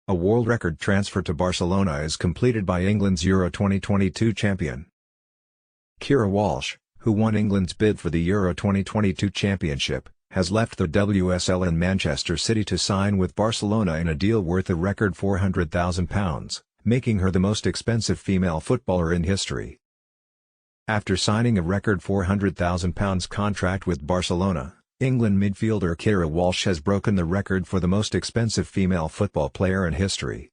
A world record transfer to Barcelona is completed by England's Euro 2022 champion. Keira Walsh, who won England's bid for the Euro 2022 championship, has left the WSL in Manchester City to sign with Barcelona in a deal worth a record £400,000, making her the most expensive female footballer in history. After signing a record £400,000 contract with Barcelona, England midfielder Keira Walsh has broken the record for the most expensive female football player in history.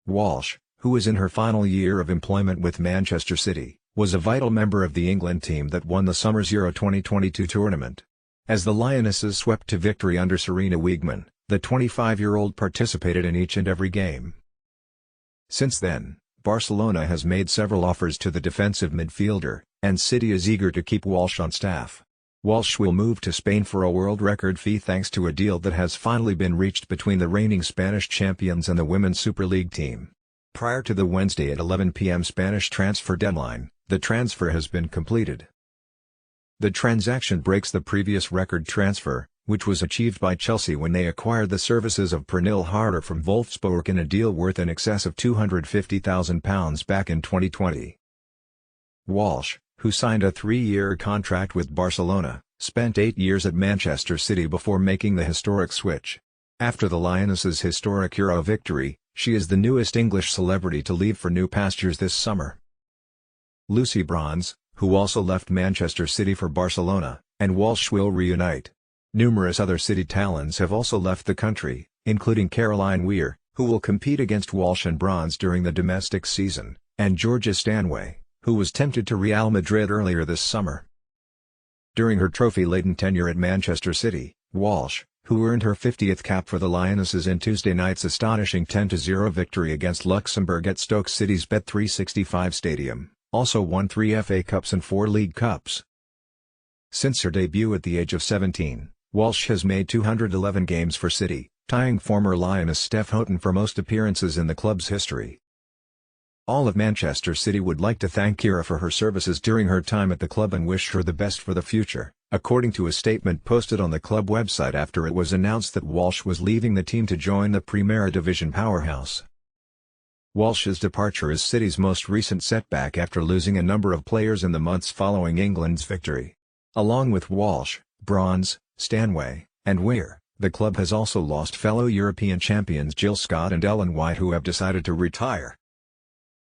Walsh, who is in her final year of employment with Manchester City, was a vital member of the England team that won the summer's Euro 2022 tournament. As the Lionesses swept to victory under Sarina Wiegman, the 25-year-old participated in each and every game. Since then, Barcelona has made several offers to the defensive midfielder, and City is eager to keep Walsh on staff. Walsh will move to Spain for a world record fee thanks to a deal that has finally been reached between the reigning Spanish champions and the Women's Super League team. Prior to the Wednesday at 11 p.m. Spanish transfer deadline, the transfer has been completed. The transaction breaks the previous record transfer, which was achieved by Chelsea when they acquired the services of Pernille Harder from Wolfsburg in a deal worth in excess of £250,000 back in 2020. Walsh, who signed a 3-year contract with Barcelona, spent 8 years at Manchester City before making the historic switch. After the Lionesses' historic Euro victory, she is the newest English celebrity to leave for new pastures this summer. Lucy Bronze, who also left Manchester City for Barcelona, and Walsh will reunite. Numerous other City talents have also left the country, including Caroline Weir, who will compete against Walsh and Bronze during the domestic season, and Georgia Stanway, who was tempted to Real Madrid earlier this summer. During her trophy-laden tenure at Manchester City, Walsh, who earned her 50th cap for the Lionesses in Tuesday night's astonishing 10-0 victory against Luxembourg at Stoke City's Bet365 Stadium, also won 3 FA Cups and 4 League Cups. Since her debut at the age of 17, Walsh has made 211 games for City, tying former Lioness Steph Houghton for most appearances in the club's history. All of Manchester City would like to thank Keira for her services during her time at the club and wish her the best for the future, according to a statement posted on the club website after it was announced that Walsh was leaving the team to join the Primera Division powerhouse. Walsh's departure is City's most recent setback after losing a number of players in the months following England's victory. Along with Walsh, Bronze, Stanway, and Weir, the club has also lost fellow European champions Jill Scott and Ellen White, who have decided to retire.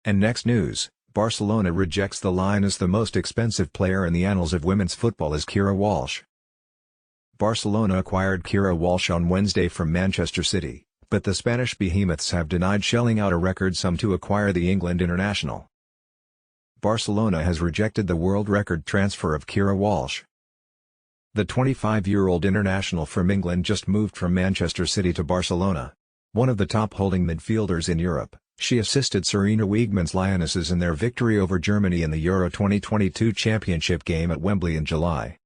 And next news, Barcelona rejects the line as the most expensive player in the annals of women's football is Keira Walsh. Barcelona acquired Keira Walsh on Wednesday from Manchester City, but the Spanish behemoths have denied shelling out a record sum to acquire the England international. Barcelona has rejected the world record transfer of Keira Walsh. The 25-year-old international from England just moved from Manchester City to Barcelona. One of the top holding midfielders in Europe, she assisted Sarina Wiegman's Lionesses in their victory over Germany in the Euro 2022 championship game at Wembley in July.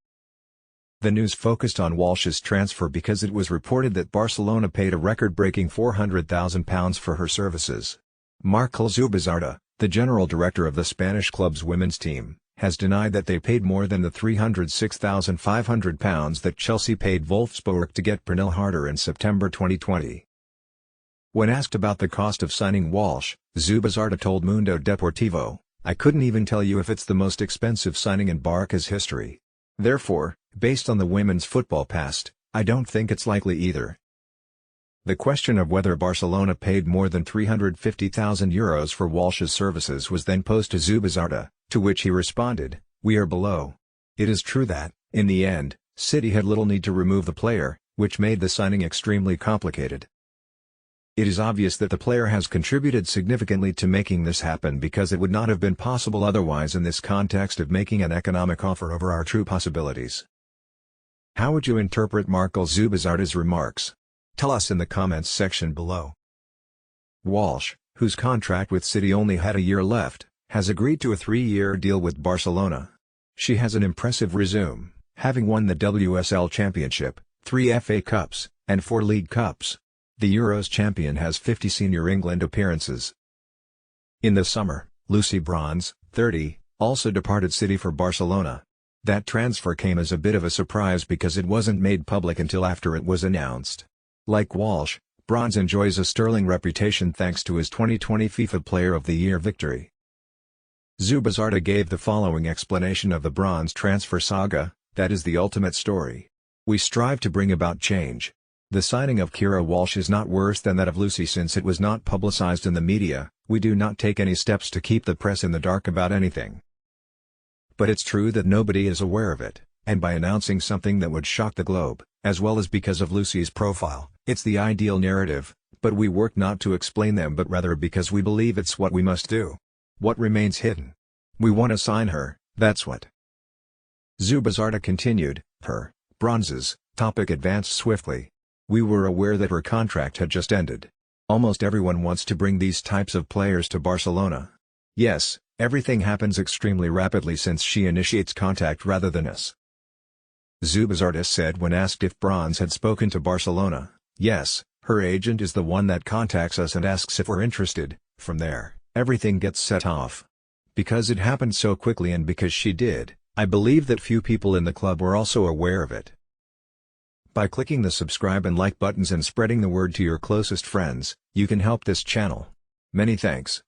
The news focused on Walsh's transfer because it was reported that Barcelona paid a record-breaking £400,000 for her services. Markel Zubizarreta, the general director of the Spanish club's women's team, has denied that they paid more than the £306,500 that Chelsea paid Wolfsburg to get Pernille Harder in September 2020. When asked about the cost of signing Walsh, Zubizarreta told Mundo Deportivo, "I couldn't even tell you if it's the most expensive signing in Barca's history. Therefore, based on the women's football past, I don't think it's likely either." The question of whether Barcelona paid more than €350,000 for Walsh's services was then posed to Zubizarreta, to which he responded, "We are below. It is true that, in the end, City had little need to remove the player, which made the signing extremely complicated. It is obvious that the player has contributed significantly to making this happen because it would not have been possible otherwise in this context of making an economic offer over our true possibilities." How would you interpret Markel Zubizarreta's remarks? Tell us in the comments section below. Walsh, whose contract with City only had a year left, has agreed to a 3-year deal with Barcelona. She has an impressive resume, having won the WSL Championship, 3 FA Cups, and 4 League Cups. The Euros champion has 50 senior England appearances. In the summer, Lucy Bronze, 30, also departed City for Barcelona. That transfer came as a bit of a surprise because it wasn't made public until after it was announced. Like Walsh, Bronze enjoys a sterling reputation thanks to his 2020 FIFA Player of the Year victory. Zubizarreta gave the following explanation of the bronze transfer saga: "That is the ultimate story. We strive to bring about change. The signing of Keira Walsh is not worse than that of Lucy since it was not publicized in the media. We do not take any steps to keep the press in the dark about anything. But it's true that nobody is aware of it, and by announcing something that would shock the globe, as well as because of Lucy's profile, it's the ideal narrative, but we work not to explain them but rather because we believe it's what we must do. What remains hidden? We want to sign her, that's what." Zubizarreta continued, her, Bronze's, topic advanced swiftly. "We were aware that her contract had just ended. Almost everyone wants to bring these types of players to Barcelona. Yes, everything happens extremely rapidly since she initiates contact rather than us." Zubizarreta said when asked if Bronze had spoken to Barcelona, "Yes, her agent is the one that contacts us and asks if we're interested. From there, everything gets set off. Because it happened so quickly and because she did, I believe that few people in the club were also aware of it." By clicking the subscribe and like buttons and spreading the word to your closest friends, you can help this channel. Many thanks.